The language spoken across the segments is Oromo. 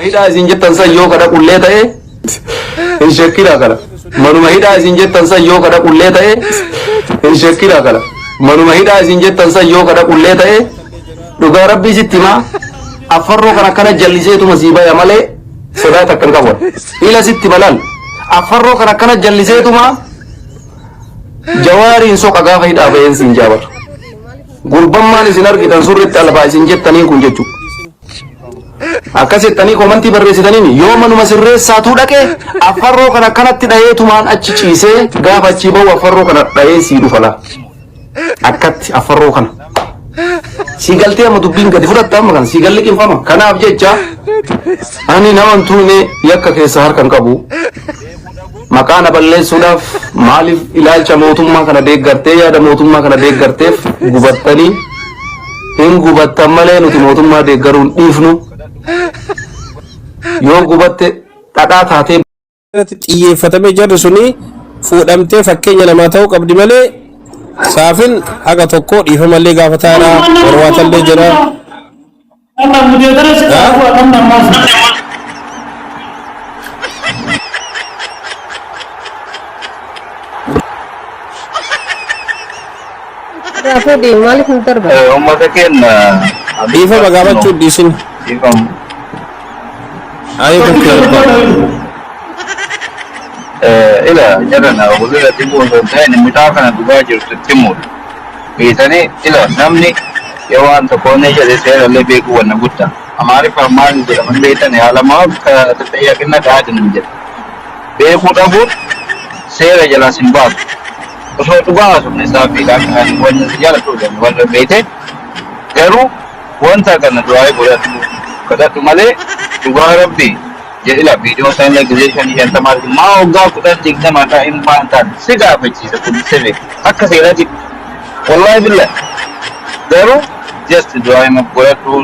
Mahida isin jettan san yoo kada qullee ta'e hin shakkira kala. Manuma hidhaa isin jettan san yoo kada qullee ta'e hin shakkira kala. Manuma hidhaa isin jettan san yoo kada qullee ta'e dhugaa rabbii sitti himaa afarroo kana kana jalliseetu masiibaya malee sodaa takka hin qabu. Ila sitti balal afarroo kana kana jalliseetuma jawaariin soqa gaafa hidhaa ba'een siin jaabar. Gurbammaan isin argitan surritti albaa isin jettanii kun jechuudha. Akkasittanii komantii barreessitanii yoo manuma sirreessaatu dhaqee afarroo kana kanatti dhaheetumaan achi ciisee gaafa achi bahu afarroo kana dhahee sii dhufala. Akkatti afarroo kana. Siigaltee amma dubbiin gadi fudhatta amma kana siigalli qinfama. Kanaaf jecha ani naman tuune yakka keessa harkan qabu. Maqaa balleessuudhaaf maaliif ilaalcha mootummaa kana deeggartee yaada mootummaa kana deeggarteef gubattanii hin gubattan malee nuti mootummaa deeggaruun dhiifnu. Yoo gubatte dhadhaa taatee xiyyeeffatamee jirru suni fuudhamtee fakkeenya namaa ta'uu qabdi malee saafin haga tokko dhiifamallee gaafataadha warwaatallee jira. Maaliif hin darba? Uummata keenya dhiifama gaafachuu dhiisin. Ayo ila jarana wala timu dan mitafana dubaji timu itani ila namni yawan to kone jare sai le be ku wannan gutta amari farman da man be tane alama ka ta ya kinna da hadin je be ku da bu sai ra jala simba so to ba so ne safi da kan wannan yala to da wannan be te garu wanta kana to ai gura kada tumale Tuhan Rabbi jadilah video saya lagi jadi yang teman mau gak kudan jika mata impantan sega beci sepuluh sebe akka saya lagi wallahi billah baru just doa yang buat tu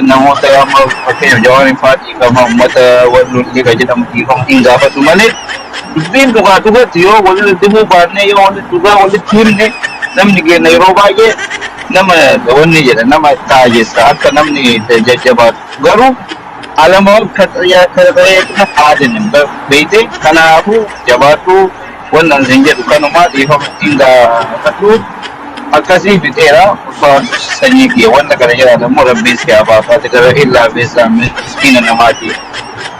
namo saya mau pakai jawab infati kalau mata walau jika jadi mesti kong tinggal apa tu mana bin tu kan tu kan tio walau timu barne yo walau tu kan walau turne nam ni ke Nairobi je nama kawan ni je nama taje saat kan nam ni jabat baru alamau katanya kita adanya beite karena aku jabatu wannan zinjir kan ma di fa inda katu akasi bitera fa sanyi ke wanda kana yana da murabbi sai ba fa ta gara illa bi sami miskina na mati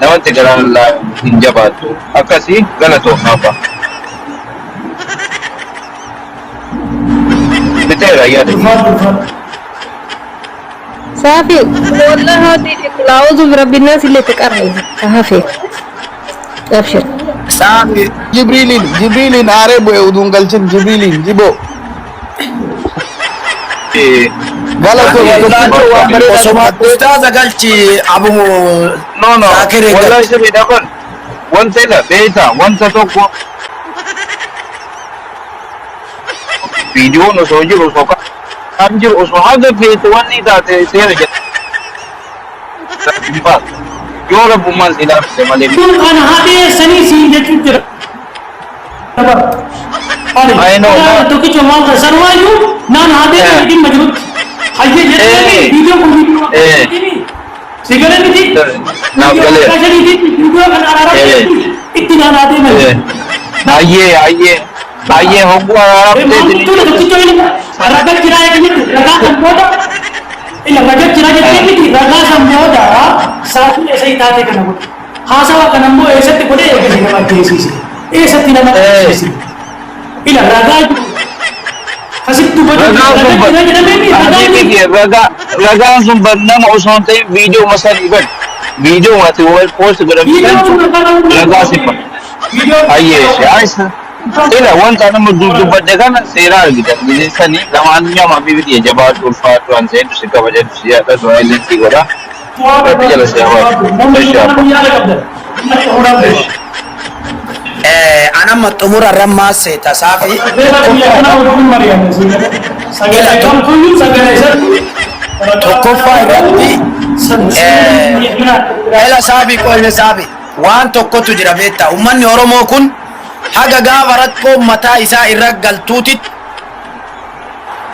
na wanda gara Allah in jabatu akasi galato fa bitera ya da Safi, والله هذه الأعوذ برب الناس اللي تقرأي صحافي أبشر Safi Jibrilin are boy udun galchin Jibrilin jibo galato ustaz galchi abu no wallahi sai da kon wanta la beta wanta to ko video no soji ro so ka anjir uso haga beta wani da te sai da ba yo rabu man ila se male ana hade sani si de tutir I know to ki choma ka sarwayu nan hade din majrut haye je video ko sigara ni thi na gale kasari thi video kan arara itina hade mein आइए होगा आप दे दीजिए तो रगत चिराए के लिए रगा संबोधा इला रगत चिराए के लिए रगा संबोधा साथ में ऐसे ही ताते करना पड़ता हाँ सावा कनम्बो ऐसे ते कोड़े एक जगह बात ऐसी सी ऐसे तीन बात ऐसी इला रगा हसित तू बता रगा संबंध में उसोंते वीडियो मसल इवेंट वीडियो आते वो पोस्ट करें रगा से पर आइए ऐसा ila wanta na mududuba daga na sera gida gidi sani zaman nyama bibi dia jabat ulfa tuan saya tu sika bajet sia ta doa lensi gora tapi jala siapa ana matumura ramma se ta safi tokkofa rabbi ela safi ko ne safi wan tokkotu jira beta ummanni oromo kun haga gaafa rakkoo mataa isaa irra galtuutit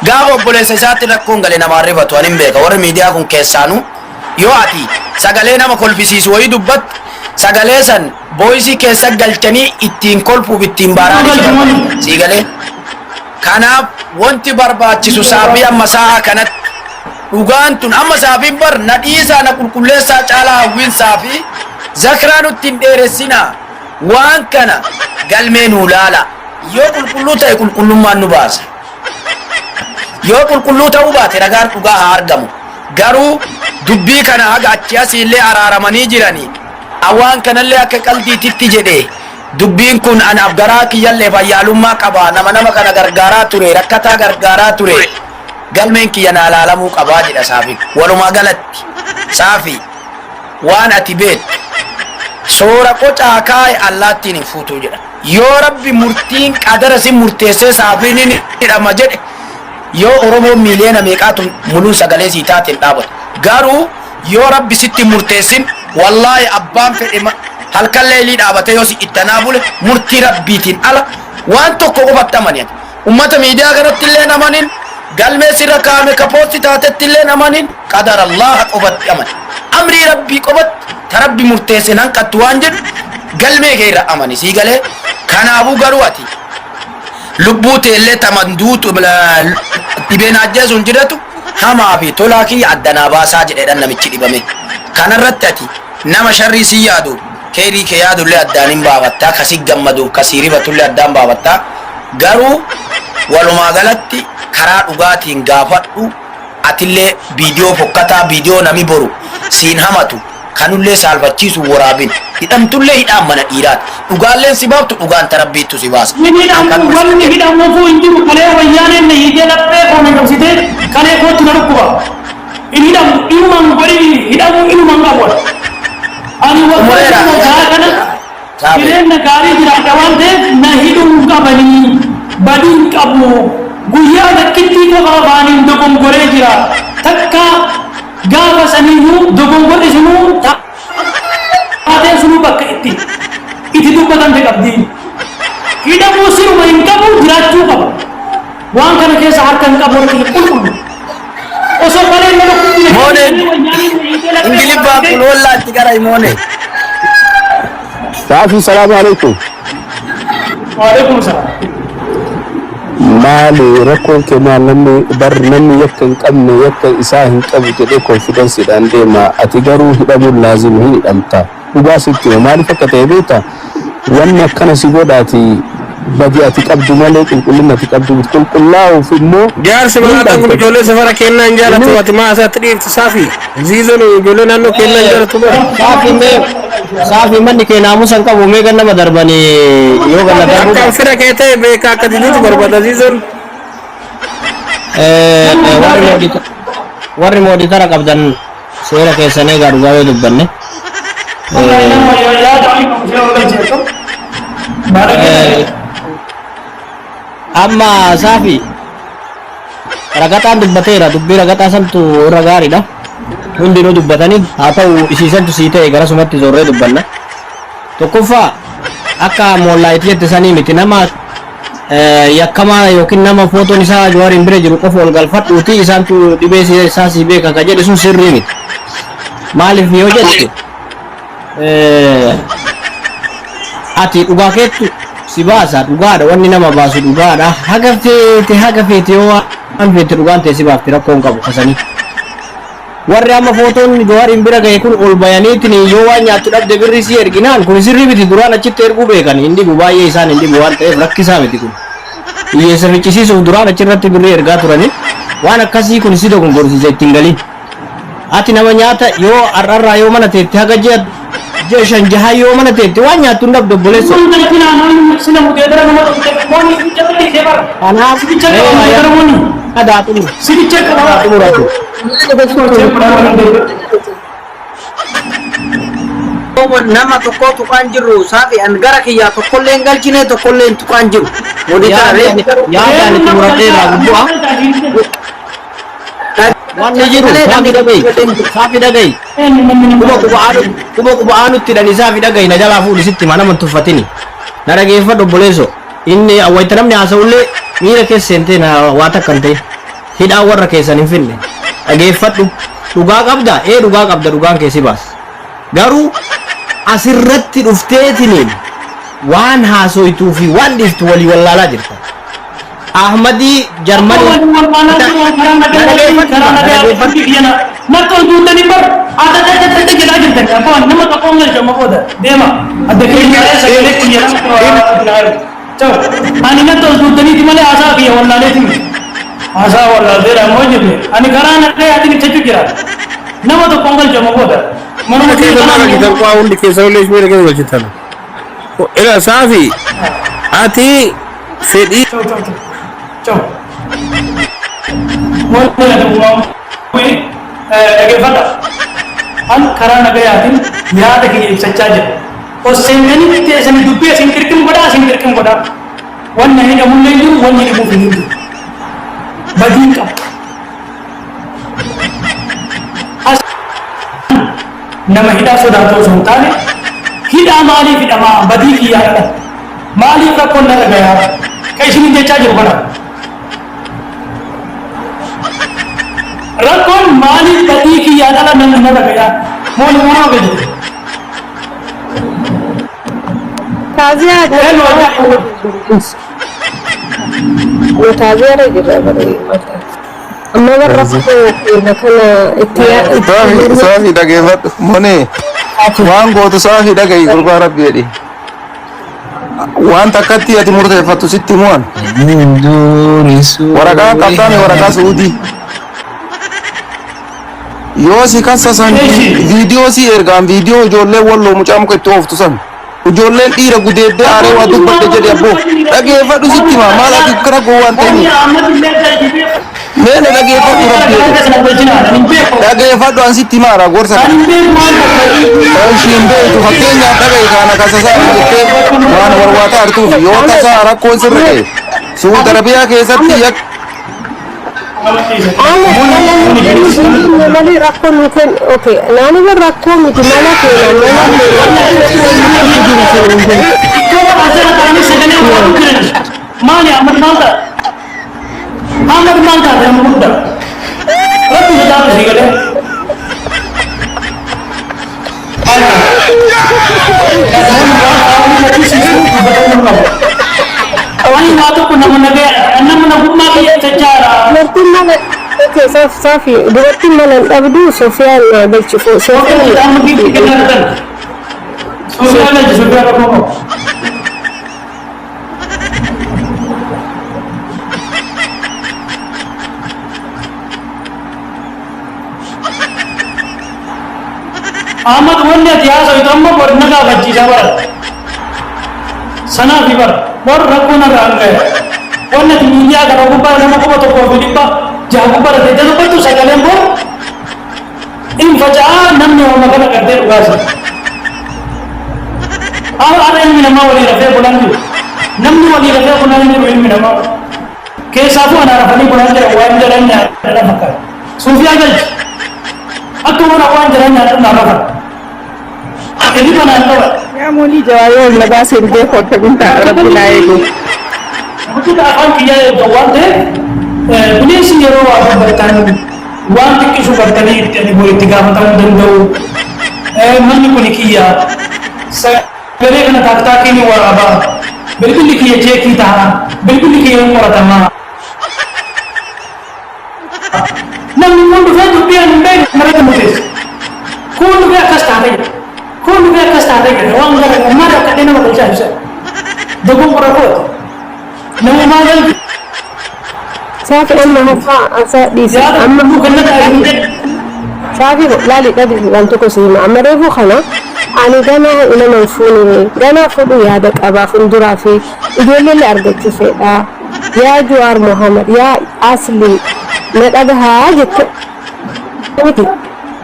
gaafa obboleessa isaatti rakkoon gale namaan rifatu anin beeka warri miidiyaa kun keessaanu yoo ati sagalee nama kolfisiisu wayii dubbat sagalee san boysii keessa galchanii ittiin kolfuuf ittiin baaraan sii galee kanaaf wanti barbaachisu saabii amma sa'a kanatti dhugaan tun amma saabiin bar na dhiisaa na qulqulleessaa caalaa hawwiinsaa fi zakraa nutti hin dheeressinaa waan kana galmee nuu laala yoo qulqulluu ta'e qulqullummaan nu baasa yoo qulqulluu ta'uu baate ragaan dhugaa haa argamu garuu dubbii kana haga achi asiillee araaramanii jiranii awwaan kanallee akka qalbiititti jedhee dubbiin kun anaaf garaa kiyyallee fayyaalummaa qaba nama kana gargaaraa ture rakkataa gargaaraa ture galmeen kiyya naa laalamuu qabaa jedha Saafi walumaa galatti Saafi waan ati beektu soora qocaa kaa'e allaattiin hin fuutuu jedha yoo rabbi murtiin qadara si murteessee Saafiin hin hidhama jedhe yoo Oromoo miiliyoona meeqaatu muluu sagalee sii taateen dhaabatu garuu yoo rabbi sitti murteessin wallaahi abbaan fedhe halkan leelii dhaabate yoo si ittanaa bule murtii rabbiitiin ala waan tokko qofatti amaniyan ummata miidiyaa kanatti illee namanin galmee sirra kaame kapoosti taatetti illee namanin qadara Allah qofatti amani amrii rabbii qofatti ta rabbi murteessin hanqattu waan jedhu galmee kee irra amani sii galee kanaafuu garuu ati lubbuu teellee tamanduutu dhibeen ajjeesuun jedhatu hamaa fi tolaa kiyya addanaa baasaa jedheedhaan namichi dhibame kanarratti ati nama sharrii si yaadu keerii kee yaadullee addaan hin baafattaa kasii gammadu kasii ribatullee addaan baafattaa garuu walumaa galatti karaa dhugaatiin gaafadhu atillee viidiyoo fokkataa viidiyoo nami boru siin hamatu kanullee saalfachiisu waraabin hidhamtullee hidhaan mana dhiiraati dhugaalleen si baaftu dhugaan tarabbiittu si baasa wanni hidhamu kuu hin jiru kalee wayyaaneen na hiitee laphee koona qabsitee kalee kootti na dhukkuba in hidhamu inumaan godhi hidhamu inumaan qabwata ani wakkaa kana jireenya gaarii jiraadha waan ta'eef na hidhuu qabanii badiin qabu guyyaa takkittii qofa afaaniin dogongoree jira takka gaafa saniyyuu dogongorri sunuu taateen sunuu bakka itti dubbatamte qabdiin hidhamuu siruma hin qabu jiraachuu qaba waan kana keessa harka hin qabu harka hin qulqullu osoo malee nama mooneen ingilibbaa kuloollaatti gara moone Saafi salaamu alaikum. waalaikum salaam Maali rakkoon kee maal namni yakka hin qabne yakka isaa hin qabu jedhee konfidensiidhaan deema ati garuu hidhamuun laazima hin hidhamta dhugaa sitti maaliif akka ta'e beekta wanni akkana si godhaati badi ati qabdu malee qulqullina ati qabdu qulqullaa'uuf immoo jaarsi malaataan kun ijoollee safara kennaa hin jaalatu ati maa isaatti dhiifti Saafi ziizon ijoollee naannoo kennaa hin jaalatu bara Saafi manni kee naamusa hin qabu meeqa nama darbanii yoo ganna darbu akka fira kee ta'e beekaa akka diduutu barbaada ziizon warri mooditara qabdan seera keessan eegaa dhugaa yoo dubbanne amma Saafi ragataan dubbateera dubbii ragataa santu irra gaariidha hundinuu dubbatanii haa ta'u isiisantu sii ta'e gara sumatti zorree dubbanna tokkoffaa akka moollaayitii jette sanii miti nama yakkamaa yookiin nama footoon isaa Jawaariin bira jiru qofa ol galfadhuuti isaantu dhibee isaa sii beeka ka jedhe sun sirrii miti maaliif yoo jette ati dhugaa keettu si baasa dhugaadha wanni nama baasu dhugaadha haga feete yoo waan feete dhugaan ta'e si baafti rakkoon qabu kasanii warri amma footoon Jawaariin bira gahe kun ol bayaniitiin yoo waan nyaattu dhabde birri si erginaan kun sirrii miti duraan achitti erguu beekan hin dhibu baay'ee isaan hin dhibu waan ta'eef rakkisaa miti kun hiyyeessa ficcisiisuuf duraan achirratti birrii ergaa turani waan akkasii kun si dogongorsiisa ittiin galii ati nama nyaata yoo har'arraa yoo mana teetti haga ji'a shan jahaa yoo mana teetti waan nyaattu hin dhabde obboleessa nama tokko tuqaan jiru Saafi an gara kiyyaa tokkolleen galchine tokkolleen tuqaan jiru yaadaan itti muradhee irraa gubbu'a wanni jiru Saafi dhagayi quba aanutti dhani Saafi dhagayi na jalaa fuudhi sitti mana man tuffatini na dhageeffadhu obboleesso inni awwayta namni haasa'ullee miira keessa seentee na waa takkan ta'e hidhaa warra keessan hin finne dhageeffadhu dhugaa qabda dhugaa qabda dhugaan keessi baas garuu asirratti dhufteetiniin waan haasoytuu fi waan dhiftu walii wallaalaa jirta Ahmadi Jarmani Nakal duudani bar ada jela jirta apa nama kapongal jama boda dema adde ke sagale kiyana chao ani nakal duudani timale asa biya wallale tim asa wallale dera mojibe ani garana ke adini chechu kira nama to pongal jama boda manu ke sana kita ko undi ke sawle ismere ke wajitana ila safi ati fedi chao mon na duwa lagi fada an karana gaya tin yaad ki sacca je o sengani te seni dubbe singirkim goda wan nahi da mun lendu wan ni bu findu badinka as nama hida soda to sontane hida mali fidama badi ki yaada mali ka kon na gaya kai sini je charge goda रकम मालिक पति की याद आला नंद न गया मोन मोन हो गई ताजिया वो ताजिया रे गिरा बरे अम्मा रफो नखना इतिया साही दगे फत मोने वान गो तो साही दगे गुरबार बेडी वान takati ati murte fatu sitti mon waraka kaptani waraka saudi yoo si kan sasan video si ergan video ijoollee walloo mucaa muka itti ooftu san ijoolleen dhiira gudeeddee aaree waa dubbadde jedhe abbo dhageeffadhu sitti maa maal ati kana gowwaan ta'ini meene dhageeffadhu rabbi dhageeffadhu an sitti maara gorsa ishiin beektu fakkeenyaaf dhaga'i kaana kasasaa jettee waan warwaataa artuufi yoo tasaa rakkoon sirra ta'e suud arabiyaa keessatti yak Mali rakko mungkin oke. Nani ber rakko mungkin mana kenan mana Ahmad Malta dan muda. Rapi sudah sih kan? Awalnya waktu pun nama gumma dia secara. Berarti mana? Oke, Safi. Berarti mana? Abdu Sofyan bercufu. Sofyan begitu kenal kan? Sofyan aja Sofyan apa? Ahmad wanne iतिहास itu amma pernah baca jabar. Sana fiber. Bor rakuna rangga. Wanne dunia kalau gubbar nama ko to ko filippa jago पर देते तो पर तू सकलें वो इन फजा नम्य हो मगर करते उगास और आ रहे हैं नमा वाली रफे बुलंदी नम्य वाली रफे बुलंदी में नमा के साफो अनार फनी बुलंदी वाइन जरन ने अल्लाह फकर सूफिया गल अतो ना वाइन जरन ने अल्लाह फकर ये बना लो Ya muli jawayo labas hindi ko tagunta rabbi naego मुझे आसान किया है जवान थे पुलिस ये रो आप बर्तन wan tikki su bartani itti bo ittigaafatamu danda'u manni kun kiyya sagalee kana taaktaakini waraabaa bilbilli kiyya jeekii ta'a bilbilli kiyya qoratamaa namni kun dhufee dubbiyan hin beekne marata murteessa kun dhufee akkas taatee jedhe waan gara gammaadha akkadhee nama galchaa ibsa dogoggora kooti nama maal Safi amma hafa asa disi amma Safi lali kadi wanto ko sima amma refu khana ani gana ina manfuni gana fudu ya da qaba fundura fi idole le argaci feda ya Juwar Muhammad ya asli na daga hajit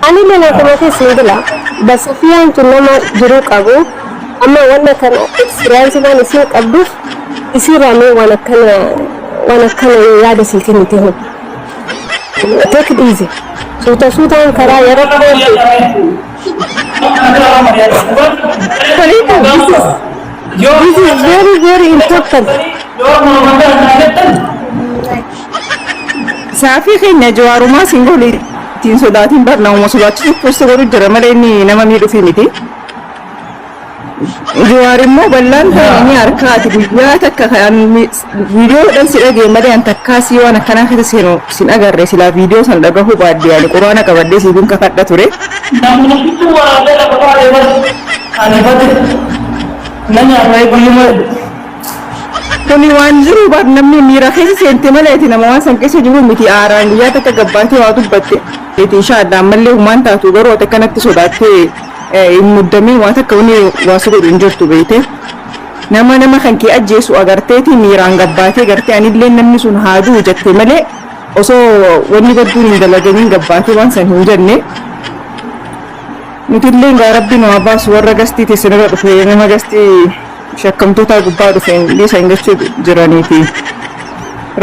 ani le ko mate singla bas fiyan tunama juru qabu amma wannan kan experience ba ni sai qabdu isira me wala kana وانا كان يادا سلكني تهون take it easy suta kara ya rabbo this is very very important Safi khina Juwar ma singoli tin sodatin bar na mo sodachi posto goru jira male ni nama mi dufi miti Juari mo ballan ni arkati guyya takka kan video dan sidage male an takkasi wana kana kata sino sin agarre sila video san daga hu badde yani qur'ana ka badde sidun ka kadda ture namuna itu wala da ko ale bas ane bade nanya rai guyuma kuni wanjuru bar namni mira kesi sente male tina ma san kesi juru miti aran guyya takka gabbati wa dubbatte insha Allah malle humanta tu garo takka nakti sodatte muddami wata kauni wasu gudun jirtu beete nama kan ki ajjeesu agarteeti miiraan gabbaatee gartee anillee namni sun haaduu jette malee osoo wanni gadduun hin dalagamin gabbaatee waan san hin jenne nutillee gaa rabbi nama baasu warra gastii teessinirra dhufe nama gastii shakkamtoota gubbaa dhufeen liisa hin gachuu jiraniifi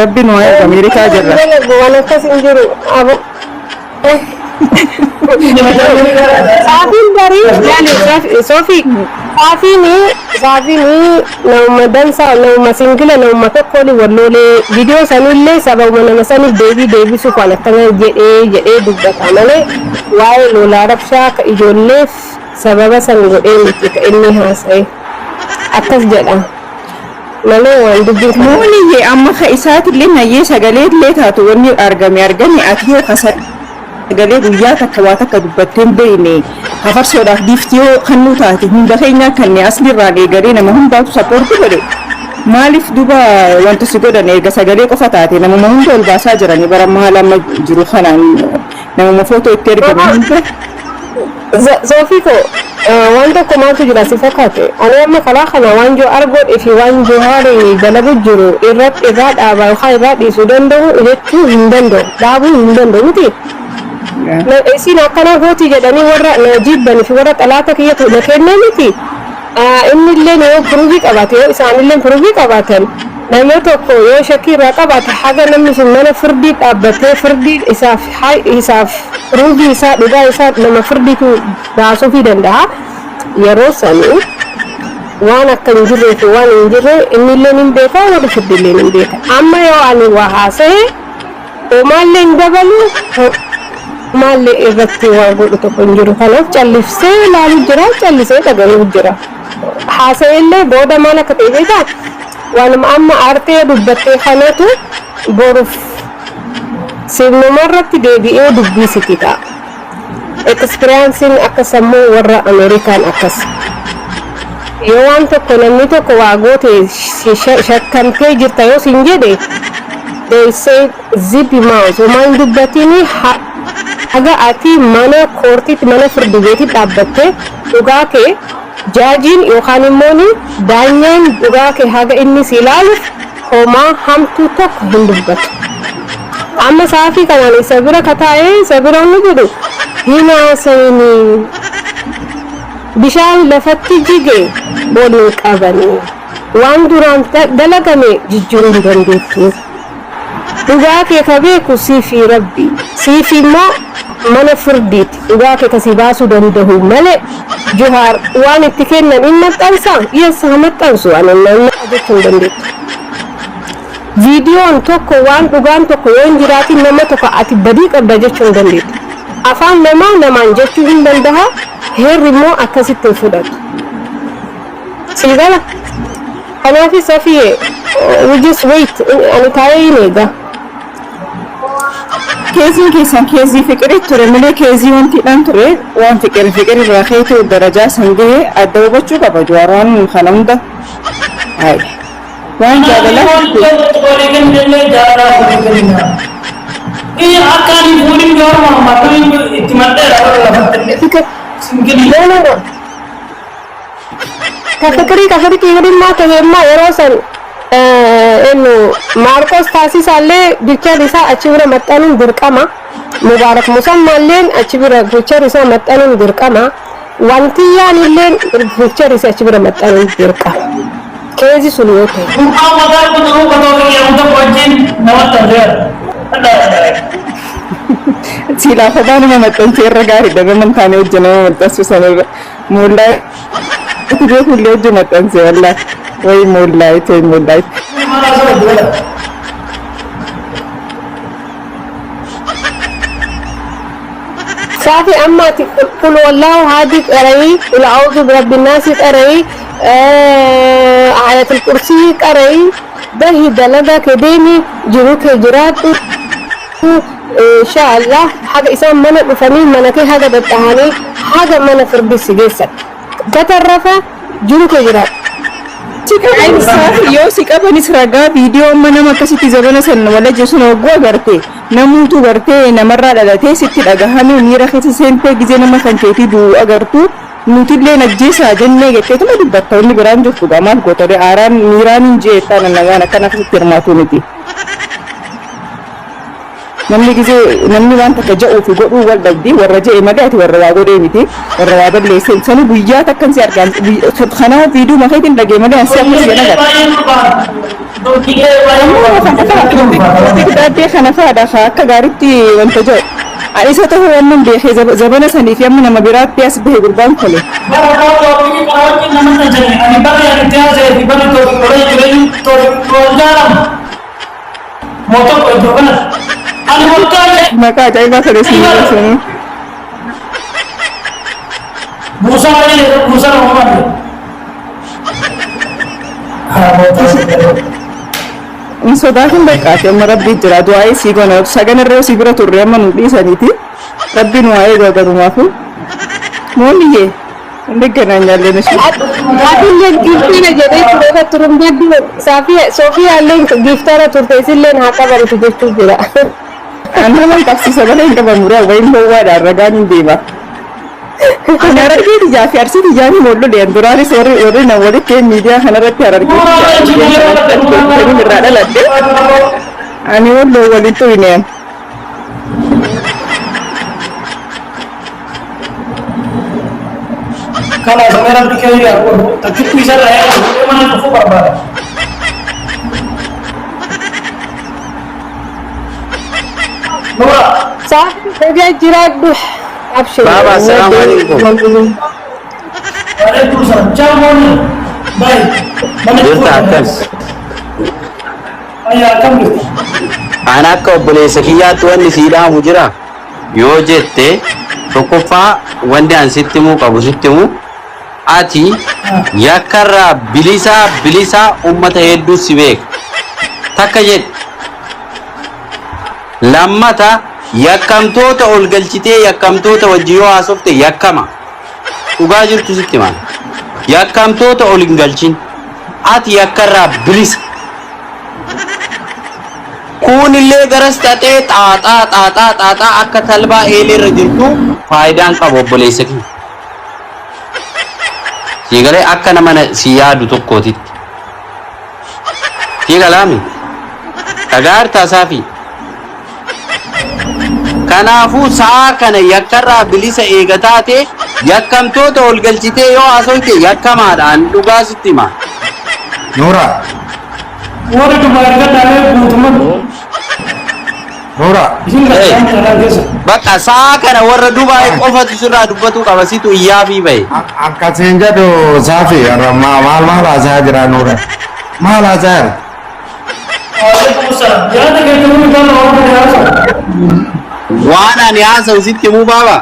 rabbi nama eega Ameerikaa jirra. Waan akkas hin jiru Safin dari yani Sofi Safini nama dansa nama single nama tokkoli wallole video sanulle sababu nama sanu devi su kala tanga jede dubbata male waye lola rabsha ka ijolle sababa san gode miti ka inni hasai akas jeda male wan dubbi muni ye amma ka isati linna ye sagale leta to woni argami atiyo kasar galee guyyaa takka waa takka dubbatteen beeyne hafarsoodhaaf diiftiyoo kannuu taate hunda keenya kanne asirraa eegalee nama hundaatu sappoortii godhe maaliif duba wanta si godhan eega sagalee qofa taate namuma hunda ol baasaa jiranii bara maal amma jiru kanaan namuma footoo itti ergame hunda Sofiko wanta ko maaltu jira si fakkaate ani amma karaa kana waan joo argoodhe fi waan joo haari dalagu jiru irraa dhaabaa yookaan irraa dhiisuu danda'u jechuu hin danda'u dhaabuu hin danda'u miti isin akkana gooti jedhanii warra jibbanii fi warra xalaata kiyyatu na kennamiti inni illee yoo furuubii qabaate yoo isaanillee furuubii qabaatan nama tokko yoo shakkii irraa qabaate haga namni sun mana firdii dhaabbatee firdii isaaf furuubii isaa dhugaa isaa nama firdiitu baasuufii danda'a yeroo sanii waan akka hin jirree fi waan hin jirre inni illee hin beeka warri firdillee hin beeka amma yoo ani waa haasa'e omaallee hin dabalu malle irratti waa godhu tokko hin jiru kanaaf callifsee ilaalu jira callisee dhagahuu jira haasa'ellee booda maal akka ta'e beekaa waanuma amma aartee dubbattee kanatu boruuf sirnumarratti deebi'ee dubbisiti ta'a ekspiriyaansiin akka sammuu warra Ameerikaan akkas yoo waan tokko namni tokko waa goote shakkamtee jirta yoo sin jedhe they say zip your mouth waan dubbatini haga ati mana koortiitti mana firdibeetti dhaabbatte dhugaa kee jaajiin yookaan immoo daanyaan dhugaa kee haga inni si ilaaluuf homaa hamtuu tokko hin dubbatu. Amma saafii kanaan isa bira kataa'ee isa bira inni jedhu hin haasa'inii bishaan lafatti jige waliin qabanii waan duraan dalagame jijjiiruu hin dandeettu. Dhugaa kee ka beeku siifi rabbi siifi immoo mana firdiitti dhugaa kee kasi baasuu danda'u malee Juhaar waan itti kennan hin maxxansa yeessa maxxansu ani nama jechuun dandeettu. Viidiyoon tokko waan dhugaan tokko yoo hin jiraatin nama tokko ati badii qabda jechuun dandeettu. Afaan namaan jechuu hin danda'a heerri immoo akkasitti fudhatu. Siigala kanaaf Safiyee we just wait ani taa'ee hin eega. Keezii keessan keezii fiqirii ture malee keezii wanti dhaan ture waan fiqirii irraa keetu darajaa san gahee adda hubachuu qaba Juhaaraan kana hunda waan jaalalaa Kafikiri maa ta'eemmaa yeroo san enu Marcos taasisallee bichar isaa achi bira maxxanuun dirqama Mubaarak Musammalleen achi bira bichar isaa maxxanuun dirqama wanti yaanilleen bichar isaa achi bira maxxanuun dirqama keezi sun yoo ta'e silaa fadaan nama maxxanse irra gaarii dhabe mantaane wajjin nama maxxansu sanirra moollaa itti beekullee wajjin maxxanse wallaa way moollaa itoo moollaa صافي أما قل والله هادي قرأي قل أعوذ برب الناس قرأي آية الكرسي قرأي ده دلدا كديني جروك جرات إن شاء الله حاجة إسام منا بفني منا كي حاجة بتهاني حاجة منا فرد سجسة كترفة جروك جرات Ay safi yo si qabanis ragaa viidiyoo amma nama akkasitti zabana san wala jechuun hoggoo agarte namuutu garte namarraa dhalatee sitti dhagahame miira keessa seentee gizee nama kan keetii du'u agartu nutillee najjeesaa jennee getteetuma dubbatta inni biraan jirtu maal gootore aaraan miiraan hin jeettaan nagaan akkana akkasitti hirmaatu miti. Namni gizee namni waan takka ja'uu fi godhuu wal dhabdi warra je'e malee ati warra waa godhee miti warra waa balleesse sani guyyaa takkan si argaan kanaaf viidiyoo makeetiin dhagee malee ansi amma si nagar. Kitaabee kana faadha akka gaariitti wanta ja'u. Isa ta'uu wannan beekee zabana sanii fi amma nama biraatti as bahee gurbaan kole. Maka ajaiba kada sini sini. Musa ini Musa Muhammad. Sodakin berkat yang merabbi jera doa si gono sagan erro si biro turre man di saniti. Rabbi nuai doa rumafu. Moliye. Ndekana nyalle nasi. Adil yang giftina jadi sudah turun jadi Sofia leng giftara turte isilen haka baru tujuh jera. Anda man taksi sabana inka bamura wain bawa daraganin deba. Kanara ke di Jafi arsi di Jafi modlo de andurari sore ore na wode ke media kanara tiarar ke. Ini berada ladde. Ani modlo wali tu ini. Kalau sekarang dikira ya, tapi bisa lah ya, mana tu apa? صح هذا جراد أبشر بابا السلام عليكم وعليكم السلام جامون باي جرت أكس أيا كم أنا كوبلي سكيات واني سيدا مجرا يوجت تكفى وندي أن ستمو كابو ستمو آتي يكرا بليسا أمة يدو سيبك تكجت lammata yakkamtoota ol galchitee yakkamtoota wajjiyoo haasofte yakkama dhugaa jirtu sitti maal yakkamtoota ol hin galchin ati yakkarraa bilisa kunillee garas taatee xaaxaa akka talbaa eeleerra jirtu faayidaan qabu obboleessa kee siigalee akka nama si yaadu tokkootitti siigalaami dhagaartaa saafi kanaafuu sa'a kana yakkarraa bilisa eegataate yakkamtoota ol galchitee yoo haasofte yakkamaadhaan dhugaa sitti himaa. Nuura. Warri dubartii dhaabee guutummaa. Nuura. Bakka sa'a kana warra Dubaay qofatu sirraa dubbatu qaba situ iyyaa fi bahe. Akkasiin jedhu saafi maal haasaa jira Nuura. Maal haasaa jira? Waalaikumsalam. Jangan ketemukan orang biasa. Waan ani haasa'u sitti himuu baaba.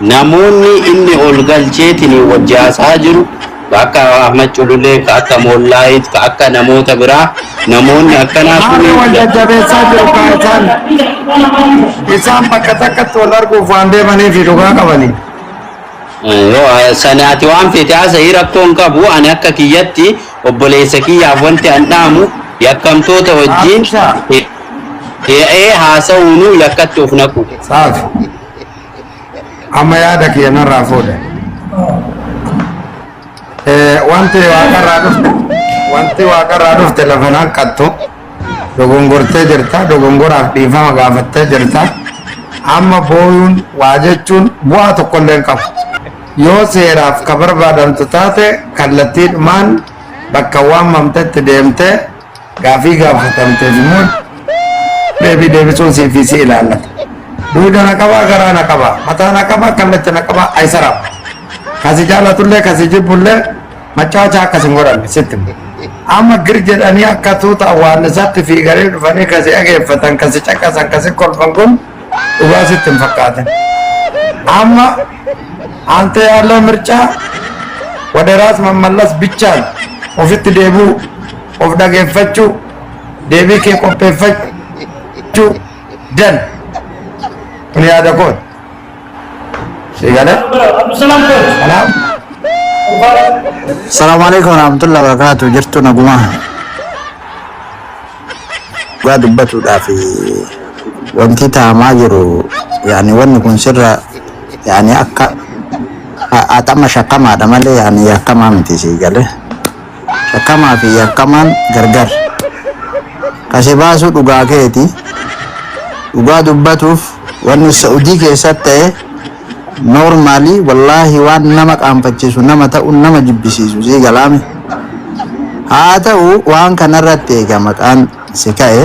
Namoonni inni ol galcheetiin wajji haasaa jiru akka Ahmad Cululee akka Mollaayit akka namoota biraa namoonni akkanaa kun wajjabeessaa jiru isaan bakka takkatti wal arguuf waan deemanii fi dhugaa qabanii. Yoo sanaati waan feete haasa'ii rakkoon qabu ani akka kiyyatti obboleessa kiyyaaf wanti an dhaamu yakkamtoota wajjin haasa'uunu yakkatti of naqu. Saafi. Amma yaada kiyya narraa fuudhe. Wanti waaqarraa dhufte lafa naqqattu dogongortee jirta dogongoraaf dhiifama gaafattee jirta. Amma booyuun waa jechuun bu'aa tokkollee hin qabu. Yoo seeraaf ka barbaadamtu taate kallattiidhumaan bakka waamamtetti deemtee gaafii gaafatamteef immoo deebisuun siifii si ilaallata. Duuda na qabaa garaa na qabaa mataa na qabaa kallattii na qabaa aysaraaf. Kasi jaalatullee kasi jibbullee machaachaa akkas hin godhanne sitti. Amma gir jedhanii akka tuuta awwaannisaatti fiiganii dhufanii kasi dhageeffatan kasi caqasan kasi kolfan kun ኡባሲትን ፈቃትን አማ አንተ ያለው ምርጫ ወደ ራስ መመለስ ብቻ ነው። ኦፊት ደቡ ኦፍ ዳገፈቹ ደቢኬ ቆጴፈቹ ደን ምን ያደቆት ሲጋለ ሰላም አለይኩም ወራህመቱላሂ ወበረካቱ ጅርቱ ነጉማ ዱበቱ ዳፊ ወንቲ ታማ ጅሩ ያኒ ወን ኩን ስራ ያኒ አካ አጣማ ሸከማ ደማለ ያኒ ያከማ ምቲ ሲጋለ ሸከማ ፊ ያከማን ገርገር ከሲባሱ ዱጋ ከቲ ዱጋ ዱበቱፍ ወን ሰዑዲ ከሰተ ኖርማሊ ወላሂ ዋን ነማ ቃንፈቺሱ ነማ ተኡ ነማ ጅብሲሱ ሲጋላሚ ሃተኡ ዋን ከነረቴ ገመቃን ሲካኤ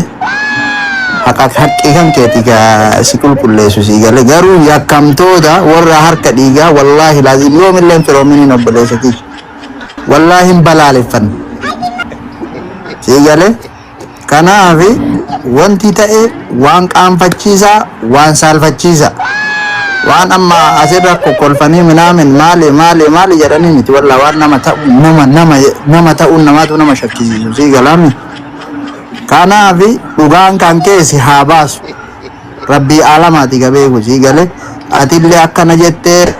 haqiqan keetiga sikul kulleesu sigale garu yakamtoda warra harka diga wallahi lazim yom illen firomini nobbalesati wallahi balalefan sigale kanaafi wanti ta'e waan qaanfachiisa waan saalfachiisa waan amma asirra kokkolfanii minaamin maali jedhanii miti walla waan nama ta'u namatu nama shakkisiisu sigalami kanaafi dhugaan kan keesi haa baasu rabbii alamaati gabeeku sigale atillee akkana jettee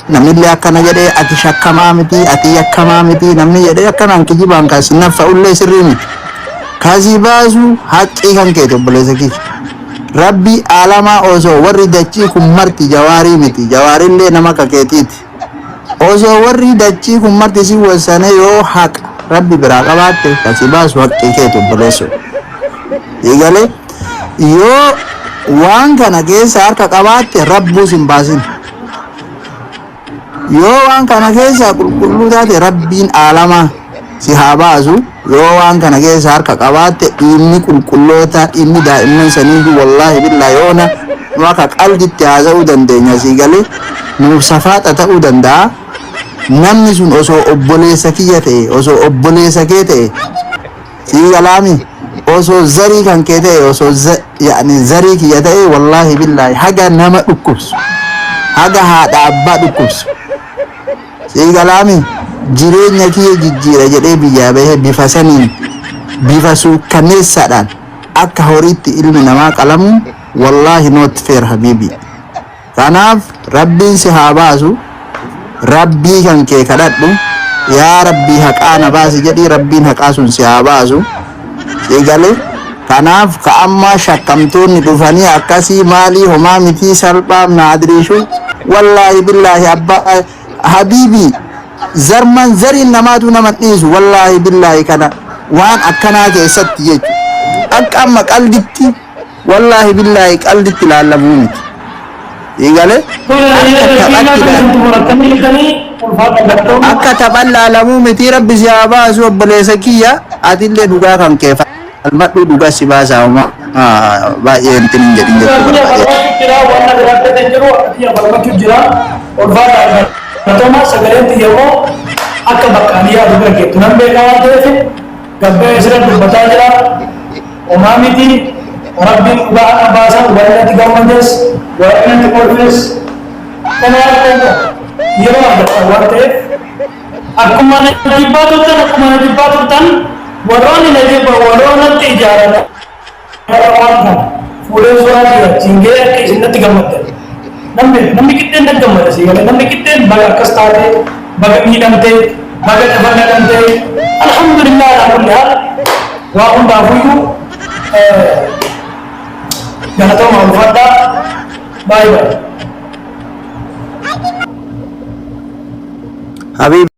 namillee akkana jedhee ati shakkamaa miti ati yakkamaa miti namni jedhee akkanaan kijibaan kasi naffa'ullee sirrii miti kasi baasu haqqii kan keeti obboleessa kiyya rabbii alamaa osoo warri dachii kun marti jawaarii miti jawaarillee nama kakeetiiti osoo warri dachii kun marti si wassane yoo haqa rabbi biraa qabaatte kasi baasu haqqii keeti obboleessu igale yoo waan kana keessa harka qabaatte rabbuus hin baasin yoo waan kana keessa qulqulluu taate rabbiin alamaa si haa baasu yoo waan kana keessa harka qabaatte inni qulqulloota inni daa'imman sanii wallahi billahi yoona maka qalbitti haasa'uu dandeenya si galee nuuf safaaxa ta'uu danda'a namni sun osoo obboleessa kiyya ta'e osoo obboleessa kee ta'e si galaami osoo zarii kan kee ta'e osoo yaani zarii kiyya ta'e wallahi billahi haga nama dhukkubsu haga haadha abbaa dhukkubsu si galaami jireenya kiyya jijjiira jedhee biyyaa bahee bifa saniin bifa suukkaneessaadhaan akka horiitti ilmi namaa qalamu wallahi not fair habibi kanaaf rabbiin si haa baasu rabbii kan kee kadhadhu yaa rabbii haqaa na baasi jedhii rabbiin haqaa sun si haa baasu eegale kanaaf ka amma shakkamtoonni dhufanii akkasii maalii homaa mitii salphaa naadiriishu wallahi billahi abba habibi zarman zariin namaatu nama dhiisu wallahi billahi kana waan akkanaa keessatti jechu akka amma qalditti wallahi billahi qalditti laallamuu miti eegale akka taphan laalamuu miti rabbi si haa baasu obboleessa kiyya atillee dhugaa kan kee almadhu dhugaa si baasaa homa baay'ee hin jedhin jechuudha Natoma sagaleen yeroo akka bakkaaniyaa dhugaa geettu nan beekaa waan ta'eef gabbee isira dubbataa jira homaa miti rabbiin dhugaa akka baasan walirratti gammades walirratti kolfes kana yeroo argatan waan ta'eef akkuma na jibbaa turtan warroonni na jibba warroonnatti ijaarata waan kana fuuleen suuraa jira chingee akka isinatti gammaddan namni kiteen dagamada sih kalau namni kiteen baga kastate baga midamte baga dafanadamte alhamdulillah alhamdulillah wa unda fuyu jangan tahu mau fada bye bye Habib